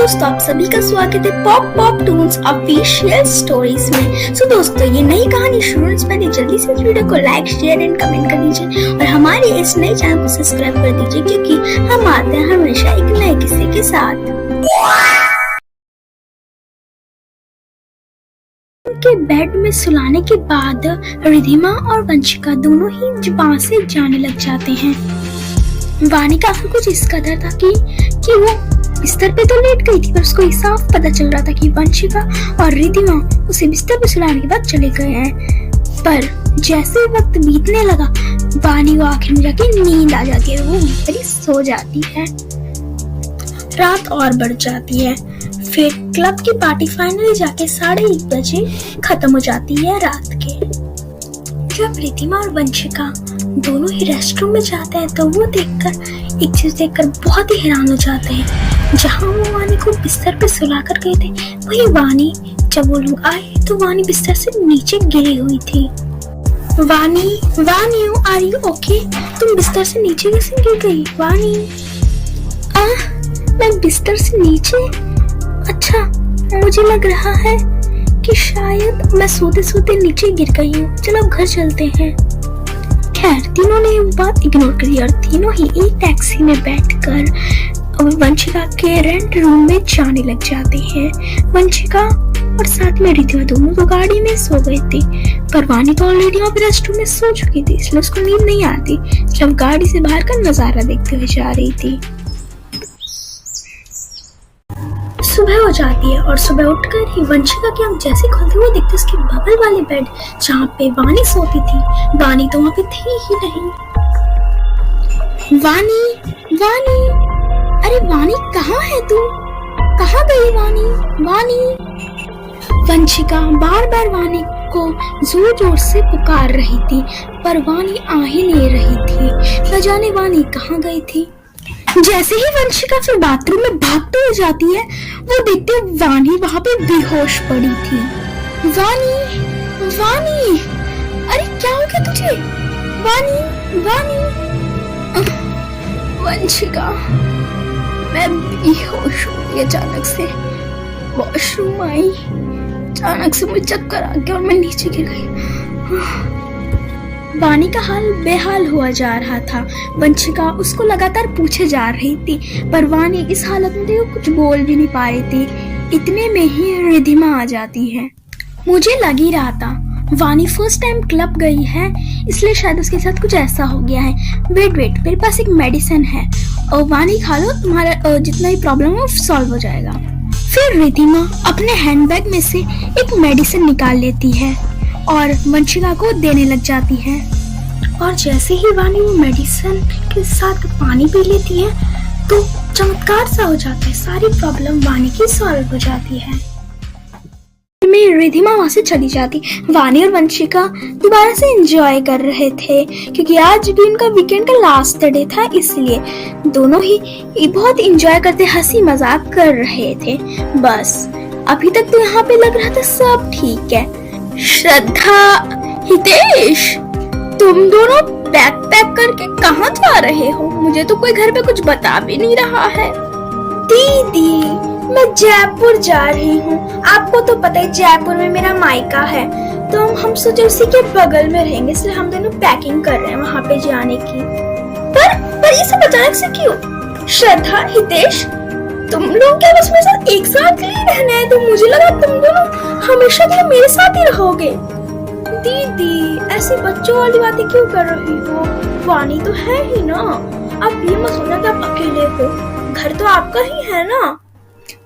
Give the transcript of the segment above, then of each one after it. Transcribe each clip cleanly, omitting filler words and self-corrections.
दोस्तों, आप सभी का स्वागत है pop pop Toons official stories में। सो दोस्तों, ये नई कहानी शुरू होने से पहले जल्दी से इस वीडियो को लाइक, शेयर एंड कमेंट कर दीजिए और हमारे इस नए चैनल को सब्सक्राइब कर दीजिए, क्योंकि हम आते हैं हमेशा एक नए किस्से के साथ। उनके बेड में सुलाने के बाद रिधिमा और वंशिका दोनों ही जुबान से जाने लग जाते हैं। वानी का कुछ इस कदर था कि वो बिस्तर पे तो लेट गई थी, पर उसको साफ पता चल रहा था कि वंशिका और रिधिमा उसे बिस्तर पे सुलाने के बाद चले गए हैं। पर जैसे वक्त बीतने लगा, वानी को आखिर में जाके नींद आ जाती है, वो वहीं पर ही सो जाती है। रात और बढ़ जाती है। फिर क्लब की पार्टी फाइनली जाके 1:30 बजे खत्म हो जाती है रात के। जब रिधिमा और वंशिका दोनों ही रेस्टरूम में जाते हैं तो वो एक चीज देखकर बहुत ही हैरान हो जाते हैं। जहाँ वो वानी को बिस्तर पे सुला कर गए थे, वही वानी जब वो लोग आए तो वानी बिस्तर से नीचे गिरी हुई थी। वानी आर यू ओके? तुम बिस्तर से नीचे कैसे गिर गई? वानी, मैं बिस्तर से नीचे? अच्छा, मुझे लग रहा है कि शायद मैं सोते सोते नीचे गिर गई हूँ। चलो घर चलते हैं। खैर, तीनों ने वो बात इग्नोर करी और तीनों ही एक टैक्सी में बैठकर वंशिका के रेंट रूम में जाने लग जाते हैं। वंशिका और साथ में रिधिमा दोनों तो गाड़ी में सो गए थे, पर वानी तो ऑलरेडी वहाँ पे रेस्टरूम में सो चुकी थी, इसलिए उसको नींद नहीं आती। जब गाड़ी से बाहर का नजारा देखते हुए जा रही थी। सुबह हो जाती है और सुबह उठकर ही वंशिका की आंख जैसे खुलती हुई दिखती उसके बगल वाले बेड जहाँ पे वानी सोती थी। वानी तो वहाँ पे थी ही नहीं। वानी, अरे वानी, कहाँ है तू? कहाँ गई वानी? वंशिका बार बार वानी को जोर जोर से पुकार रही थी, पर वानी आ ही नहीं रही थी। न जाने वानी कहाँ गई थी। जैसे ही वंशिका फिर बाथरूम में भागते हुए जाती है, वो देखते वानी वहाँ पे बेहोश पड़ी थी। वानी, अरे क्या हो गया तुझे? वानी, वंशिका, मैं बेहोश हो गई। अचानक से वॉशरूम आई, अचानक से मुझे चक्कर आ गया और मैं नीचे गिर गई। वानी का हाल बेहाल हुआ जा रहा था। वंशिका उसको लगातार पूछे जा रही थी, पर वानी इस हालत में थी, वो कुछ बोल भी नहीं पा रही थी। इतने में ही रिधिमा आ जाती है। मुझे लग ही रहा था वानी फर्स्ट टाइम क्लब गई है, इसलिए शायद उसके साथ कुछ ऐसा हो गया है। वेट, मेरे पास एक मेडिसिन है और वानी खा लो, तुम्हारा जितना भी प्रॉब्लम है सॉल्व हो जाएगा। फिर रिधिमा अपने हैंडबैग में से एक मेडिसिन निकाल लेती है और वंशिका को देने लग जाती है। और जैसे ही वानी वो मेडिसिन के साथ पानी पी लेती है तो चमत्कार सा हो जाता है, सारी प्रॉब्लम वानी की सॉल्व हो जाती है। रिधिमा वहां से चली जाती। वानी और वंशिका दोबारा से एंजॉय कर रहे थे, क्योंकि आज भी उनका वीकेंड का लास्ट डे था, इसलिए दोनों ही बहुत एंजॉय करते हंसी मजाक कर रहे थे। बस अभी तक तो यहाँ पे लग रहा था सब ठीक है। श्रद्धा, हितेश, तुम दोनों पैक करके कहाँ जा रहे हो? मुझे तो कोई घर पे कुछ बता भी नहीं रहा है। दीदी, मैं जयपुर जा रही हूँ। आपको तो पता है जयपुर में मेरा मायका है, तो हम सोचे उसी के बगल में रहेंगे, इसलिए हम दोनों पैकिंग कर रहे हैं वहाँ पे जाने की। पर ये सब अचानक से क्यों? श्रद्धा, हितेश, तुम लोग क्या बस मेरे साथ एक साथ ही रहना है? तो मुझे लगा तुम दोनों हमेशा के लिए मेरे साथ ही रहोगे। दीदी, ऐसे बच्चों वाली बातें क्यों कर रही हो? वानी तो है ही ना। आप ये मत सोचना कि आप अकेले हो, घर तो आपका ही है ना।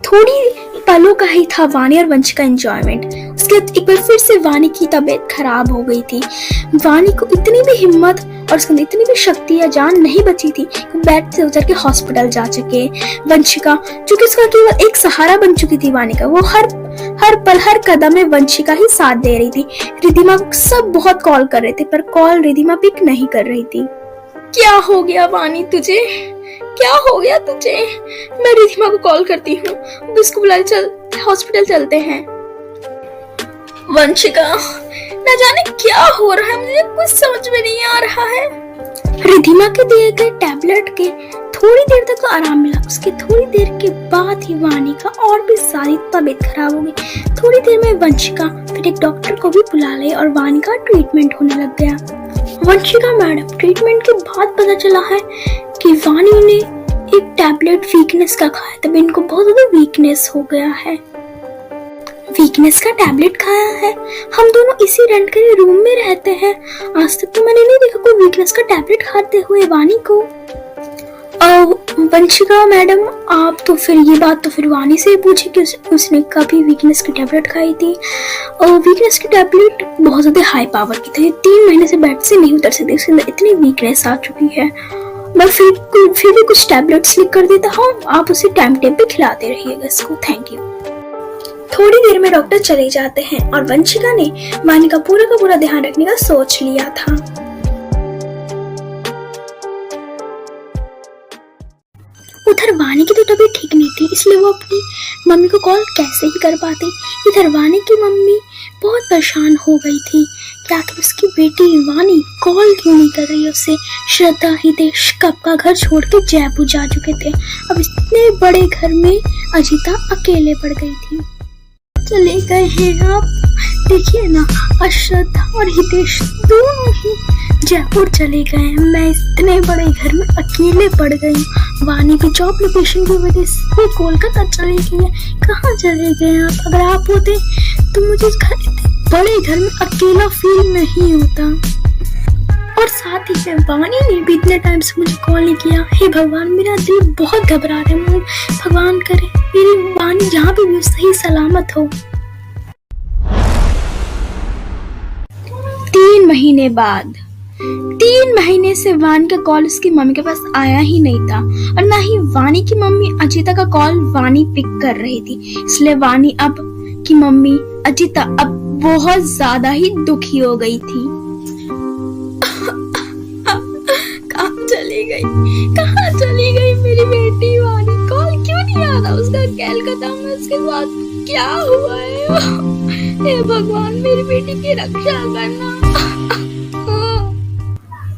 थोड़ी पलों का ही था वानी और वंशिका एंजॉयमेंट। उसके बाद एक बार फिर से वानी की तबीयत खराब हो गई थी। वानी को इतनी भी हिम्मत और उसके अंदर इतनी भी शक्ति या जान नहीं बची थी कि बेड से उतर के हॉस्पिटल जा सके। वंशिका, चूंकि उसका केवल एक सहारा बन चुकी थी वानी का, वो हर पल हर कदम में वंशिका ही साथ दे रही थी। रिधिमा को सब बहुत कॉल कर रहे थे, पर कॉल रिधिमा पिक नहीं कर रही थी। क्या हो गया वानी तुझे? क्या हो गया तुझे? मैं रिधिमा को कॉल करती हूँ, उसको बुला चल, हॉस्पिटल चलते हैं। वंशिका, न जाने क्या हो रहा है, मुझे कुछ समझ में नहीं आ रहा है। रिधिमा के दिए गए टैबलेट के थोड़ी देर तक तो आराम मिला। उसके थोड़ी देर के बाद ही वानी का और भी सारी तबीयत खराब हो गई। थोड़ी देर में वंशिका फिर एक डॉक्टर को भी बुला ले और वानी का ट्रीटमेंट होने लग गया। वंशिका मैडम, ट्रीटमेंट के बाद पता चला है कि वानी ने एक टैबलेट वीकनेस का खाया, तब इनको बहुत ज्यादा वीकनेस हो गया है। वीकनेस का टैबलेट खाया है। हम दोनों इसी रेंट के रूम में रहते हैं। आज तक तो मैंने नहीं देखा कोई वीकनेस का टैबलेट खाते हुए वानी को। वंशिका मैडम, आप तो फिर ये बात तो फिर वानी से पूछे कि उसने कभी वीकनेस की टैबलेट खाई थी। और वीकनेस की टैबलेट बहुत ज्यादा हाई पावर की थी। 3 महीने से बेड से नहीं उतर सकती, उसके अंदर इतनी वीकनेस आ चुकी है। मैं फिर भी कुछ टैबलेट्स लिख कर देता हूँ, आप उसे टाइम टेबल पे खिलाते रहिएगा इसको। Thank you. थोड़ी देर में डॉक्टर चले जाते हैं और वंशिका ने वानी का पूरा ध्यान रखने का सोच लिया था। उधर वानी की तो तबीयत ठीक नहीं थी, इसलिए वो अपनी मम्मी को कॉल कैसे ही कर पाते। इधर वानी की मम्मी बहुत परेशान हो गई थी कि आखिर उसकी बेटी वानी कॉल क्यों नहीं कर रही है उसे। श्रद्धा, हितेश कब का घर छोड़ के जयपुर जा चुके थे। अब इतने बड़े घर में अजिता अकेले पड़ गई थी। चले गए हैं आप, देखिए ना, श्रद्धा और हितेश दोनों ही जयपुर चले गए हैं। मैं इतने बड़े घर में अकेले पड़ गई। वानी भी जॉब लोकेशन की वजह से कोलकाता चले गई है। कहाँ चले गए आप? अगर आप होते तो मुझे बड़े घर में अकेला फील नहीं होता। और साथ ही में वानी ने भी इतने टाइम से मुझे कॉल नहीं किया। हे भगवान, मेरा दिल बहुत घबरा रहा है। भगवान करे मेरी वानी जहाँ भी सही सलामत हो। 3 महीने बाद, 3 महीने से वानी का कॉल उसकी मम्मी के पास आया ही नहीं था और ना ही वानी की मम्मी अजिता का कॉल वानी पिक कर रही थी। इसलिए वानी अब की मम्मी अजिता अब बहुत ज्यादा ही दुखी हो गई थी। कहाँ चली गई मेरी बेटी वानी? कॉल क्यों नहीं आ रहा उसका? कोलकाता में उसके बाद क्या हुआ है? हे भगवान, मेरी बेटी की रक्षा करना।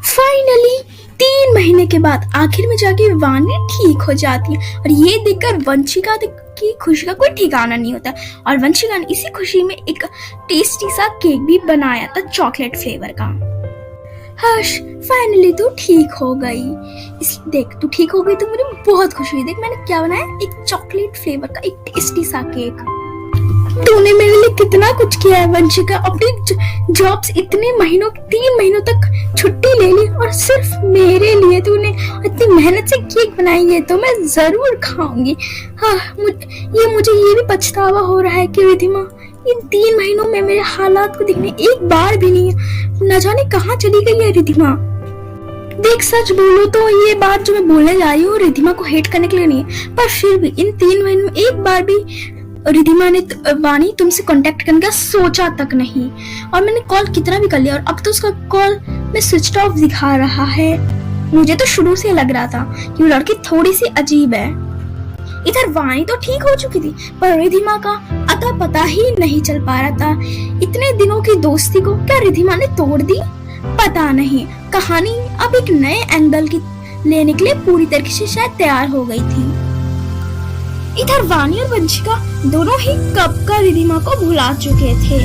फाइनली 3 महीने के बाद आखिर में जाके वानी ठीक हो जाती है और ये देखकर वंशिका की खुशी का कोई ठिकाना नहीं होता। और वंशिका ने इसी खुशी में एक टेस्टी सा केक भी बनाया था चॉकलेट फ्लेवर का। हर्ष, फाइनली तू ठीक हो गई। देख, तू ठीक हो गई तो मुझे बहुत खुशी हुई। देख मैंने क्या बनाया, एक चॉकलेट फ्लेवर का एक टेस्टी सा केक। तूने मेरे लिए कितना कुछ किया है वंशिका। अपनी जॉब से इतने महीनों 3 महीनों तक छुट्टी ले ली और सिर्फ मेरे लिए तूने इतनी मेहनत से केक बनाई है, तो मैं जरूर खाऊंगी। हाँ, मुझे ये भी पछतावा हो रहा है कि रिधिमा इन 3 महीनों में मेरे हालात को देखने एक बार भी नहीं, न जाने कहाँ चली गई है रिधिमा। देख, सच बोलो तो ये बात जो मैं बोलने जा रही हूँ रिधिमा को हेट करने के लिए नहीं है, पर फिर भी इन 3 महीनों में एक बार भी रिधिमा ने वानी तुमसे कांटेक्ट करने का सोचा तक नहीं। और मैंने कॉल कितना भी कर लिया और अब तो उसका कॉल में स्विच ऑफ दिखा रहा है। मुझे तो शुरू से लग रहा था कि वो लड़की थोड़ी सी अजीब है। इधर वानी तो ठीक हो चुकी थी पर रिधिमा का अता पता ही नहीं चल पा रहा था। इतने दिनों की दोस्ती को क्या रिधिमा ने तोड़ दी? पता नहीं। कहानी अब एक नए एंगल की लेने के लिए पूरी तरीके से शायद तैयार हो गई थी। इधर वानी और वंशिका दोनों ही कब का रिधिमा को भुला चुके थे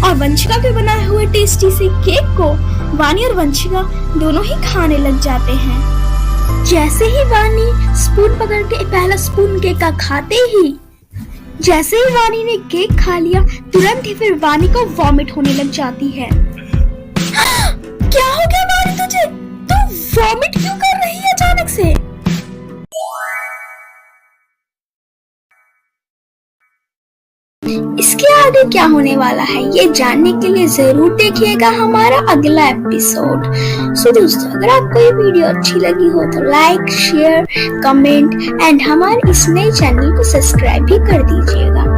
और वंशिका के बनाए हुए टेस्टी से केक को वानी और वंशिका दोनों ही खाने लग जाते हैं। जैसे ही वानी स्पून पकड़ के पहला स्पून केक का खाते ही जैसे ही वानी ने केक खा लिया, तुरंत ही फिर वानी को वॉमिट होने लग जाती है। क्या हो गया वानी तुझे? तू वॉमिट क्यों कर रही है अचानक से? इसके आगे क्या होने वाला है ये जानने के लिए जरूर देखिएगा हमारा अगला एपिसोड। सो दोस्तों, अगर आपको ये वीडियो अच्छी लगी हो तो लाइक, शेयर, कमेंट एंड हमारे इस नए चैनल को सब्सक्राइब भी कर दीजिएगा।